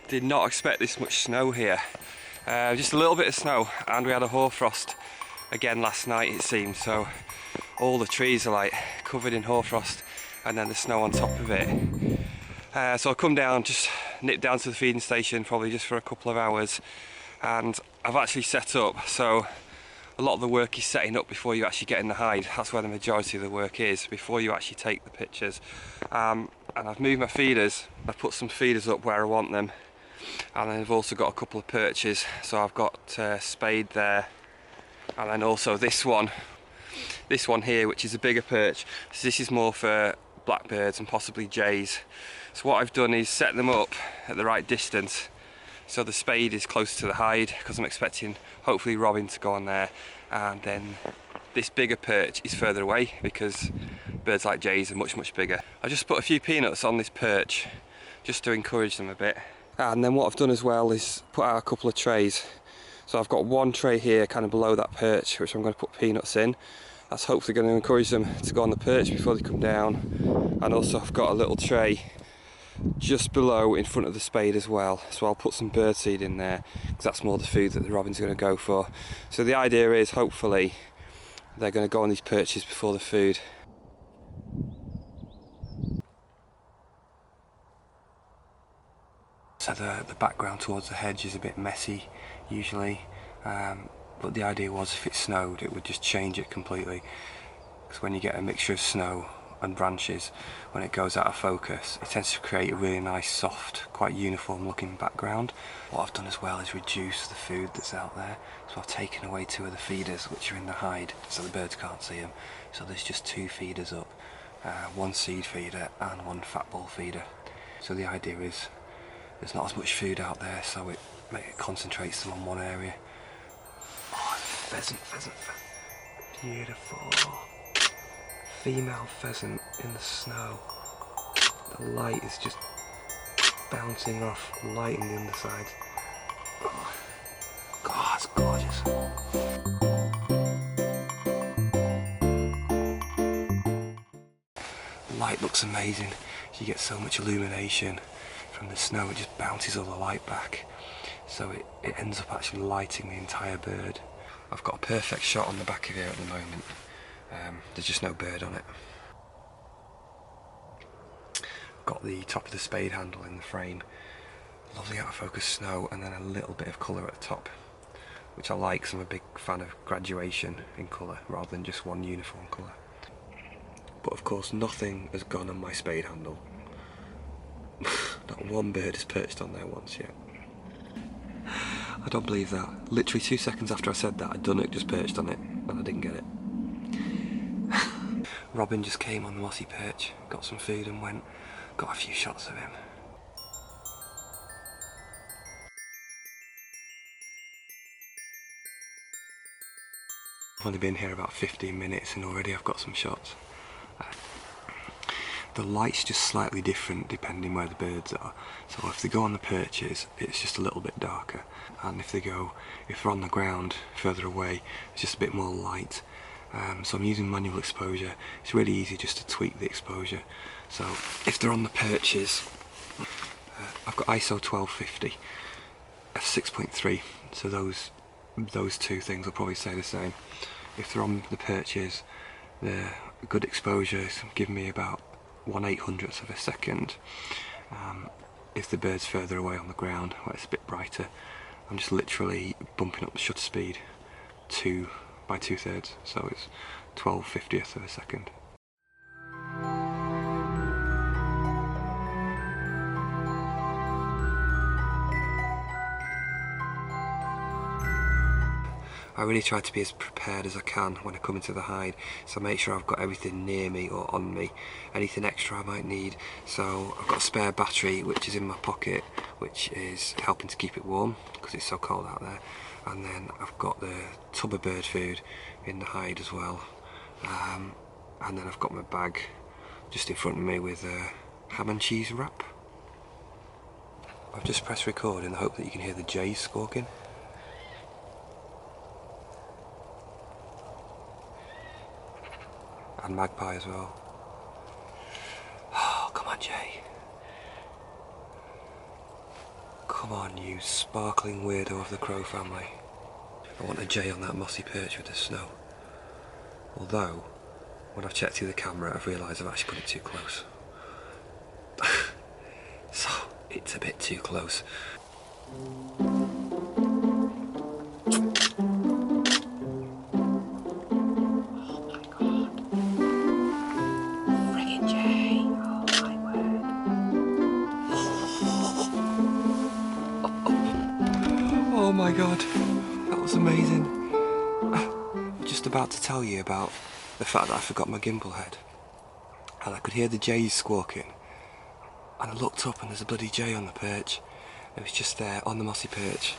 Did not expect this much snow here. Just a little bit of snow, and we had a hoarfrost again last night it seemed, so all the trees are like covered in hoarfrost and then the snow on top of it. So I'll come down, just nip down to the feeding station probably just for a couple of hours, and I've actually set up, so a lot of the work is setting up before you actually get in the hide. That's where the majority of the work is, before you actually take the pictures. And I've moved my feeders, I've put some feeders up where I want them, and then I've also got a couple of perches. So I've got Spade there, and then also this one here, which is a bigger perch. So this is more for blackbirds and possibly jays. So what I've done is set them up at the right distance, so the Spade is close to the hide, because I'm expecting hopefully robin to go on there, and then this bigger perch is further away because birds like jays are much bigger. I just put a few peanuts on this perch just to encourage them a bit, and then what I've done as well is put out a couple of trays. So I've got one tray here kind of below that perch which I'm going to put peanuts in. That's hopefully going to encourage them to go on the perch before they come down, and also I've got a little tray just below in front of the Spade as well, so I'll put some birdseed in there because that's more the food that the robin's going to go for. So the idea is hopefully they're going to go on these perches before the food. So the background towards the hedge is a bit messy usually, but the idea was if it snowed it would just change it completely, because when you get a mixture of snow and branches, when it goes out of focus it tends to create a really nice soft, quite uniform looking background. What I've done as well is reduce the food that's out there, so I've taken away 2 of the feeders which are in the hide so the birds can't see them. So there's just 2 feeders up, 1 seed feeder and 1 fat ball feeder. So the idea is there's not as much food out there, so it concentrates them on one area. Oh, pheasant, beautiful. Female pheasant in the snow. The light is just bouncing off the light in the underside. Oh, God, it's gorgeous. The light looks amazing. You get so much illumination from the snow, it just bounces all the light back. So it ends up actually lighting the entire bird. I've got a perfect shot on the back of here at the moment. There's just no bird on it. Got the top of the Spade handle in the frame. Lovely out of focus snow, and then a little bit of colour at the top, which I like because I'm a big fan of graduation in colour rather than just one uniform colour. But of course nothing has gone on my Spade handle. Not one bird has perched on there once yet. I don't believe that. Literally 2 seconds after I said that, a dunnock just perched on it and I didn't get it. Robin just came on the mossy perch, got some food and went. Got a few shots of him. I've only been here about 15 minutes and already I've got some shots. The light's just slightly different depending where the birds are. So if they go on the perches, it's just a little bit darker, and if they're on the ground further away, it's just a bit more light. So I'm using manual exposure. It's really easy just to tweak the exposure. So if they're on the perches, I've got ISO 1250 at 6.3, so those 2 things will probably stay the same. If they're on the perches, the good exposure is giving me about 1/800th of a second. If the bird's further away on the ground, where it's a bit brighter, I'm just literally bumping up the shutter speed by 2/3, so it's 12/50th of a second. I really try to be as prepared as I can when I come into the hide, so I make sure I've got everything near me or on me, anything extra I might need. So I've got a spare battery which is in my pocket, which is helping to keep it warm because it's so cold out there. And then I've got the tub of bird food in the hide as well. And then I've got my bag just in front of me with a ham and cheese wrap. I've just pressed record in the hope that you can hear the jays squawking. And magpie as well. Oh, come on, Jay. Come on, you sparkling weirdo of the crow family. I want a J on that mossy perch with the snow. Although, when I've checked through the camera, I've realised I've actually put it too close. So, it's a bit too close. Oh my god, that was amazing. I'm just about to tell you about the fact that I forgot my gimbal head. And I could hear the jays squawking. And I looked up and there's a bloody jay on the perch. It was just there on the mossy perch.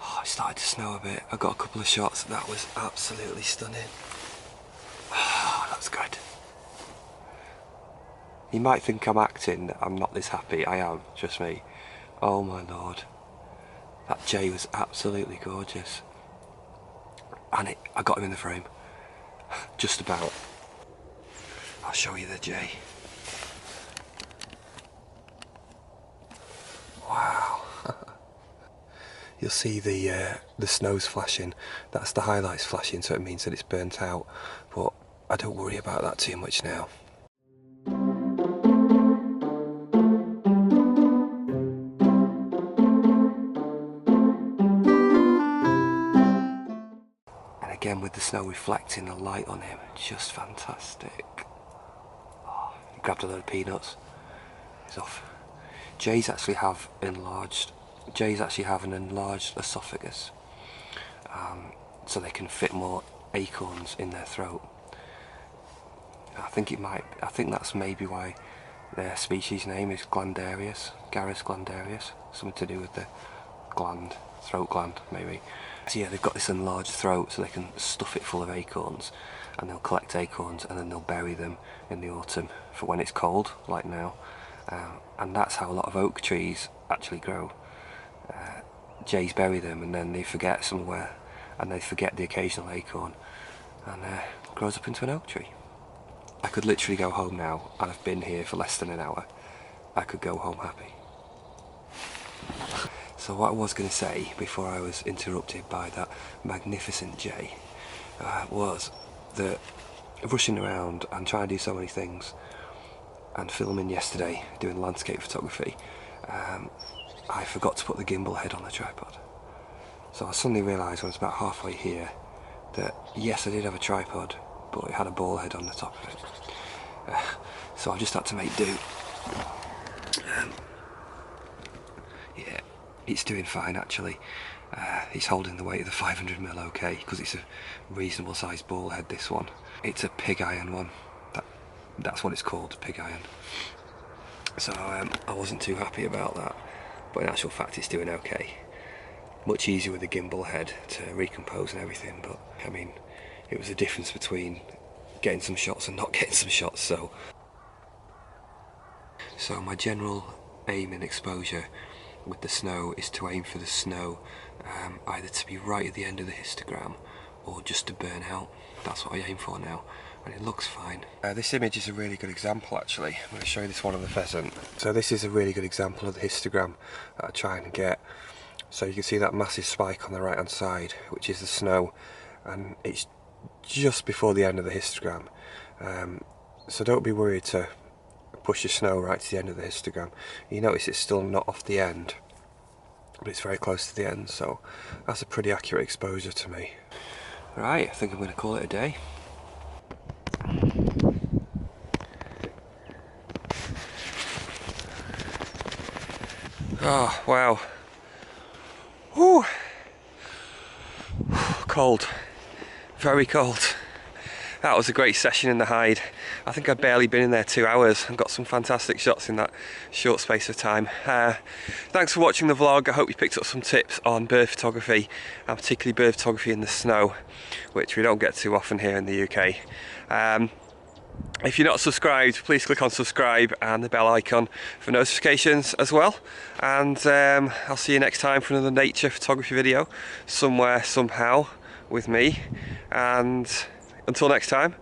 Oh, it started to snow a bit. I got a couple of shots. That was absolutely stunning. Oh, that was good. You might think I'm acting. I'm not this happy. I am, trust me. Oh my lord. That jay was absolutely gorgeous. And I got him in the frame. Just about. I'll show you the jay. Wow. You'll see the snow's flashing. That's the highlights flashing, so it means that it's burnt out. But I don't worry about that too much now. Again with the snow reflecting the light on him, just fantastic. Oh, he grabbed a load of peanuts. He's off. Jays actually have an enlarged esophagus, so they can fit more acorns in their throat. I think that's maybe why their species name is Glandarius, Garrus glandarius, something to do with the gland, throat gland maybe. So yeah, they've got this enlarged throat so they can stuff it full of acorns, and they'll collect acorns and then they'll bury them in the autumn for when it's cold, like now. And that's how a lot of oak trees actually grow. Jays bury them and then they forget somewhere, and they forget the occasional acorn, and grows up into an oak tree. I could literally go home now, and I've been here for less than an hour. I could go home happy. So what I was going to say before I was interrupted by that magnificent jay was that rushing around and trying to do so many things and filming yesterday, doing landscape photography, I forgot to put the gimbal head on the tripod. So I suddenly realised when I was about halfway here that yes, I did have a tripod, but it had a ball head on the top of it. So I just had to make do. Yeah. It's doing fine actually. It's holding the weight of the 500mm okay, because it's a reasonable sized ball head, this one. It's a pig iron one. That's what it's called, pig iron. So I wasn't too happy about that, but in actual fact it's doing okay. Much easier with the gimbal head to recompose and everything, but I mean, it was a difference between getting some shots and not getting some shots, so my general aim in exposure with the snow is to aim for the snow either to be right at the end of the histogram or just to burn out. That's what I aim for now, and it looks fine. This image is a really good example actually. I'm going to show you this one of the pheasant. So this is a really good example of the histogram that I try and get. So you can see that massive spike on the right hand side, which is the snow, and it's just before the end of the histogram. So don't be worried to push your snow right to the end of the histogram. You notice it's still not off the end, but it's very close to the end, so that's a pretty accurate exposure to me. Right, I think I'm going to call it a day. Oh wow. Whew. Cold, very cold. That was a great session in the hide. I think I'd barely been in there 2 hours and got some fantastic shots in that short space of time. Thanks for watching the vlog. I hope you picked up some tips on bird photography, and particularly bird photography in the snow, which we don't get too often here in the UK. If you're not subscribed, please click on subscribe and the bell icon for notifications as well. And I'll see you next time for another nature photography video, somewhere, somehow, with me. And until next time.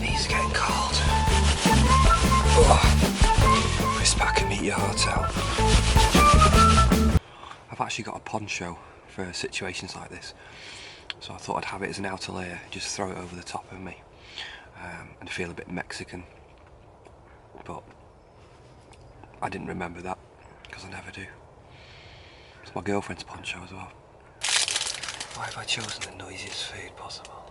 He's getting cold. I've actually got a poncho for situations like this, so I thought I'd have it as an outer layer, just throw it over the top of me, and feel a bit Mexican. But I didn't remember that, because I never do. It's my girlfriend's poncho as well. Why have I chosen the noisiest food possible?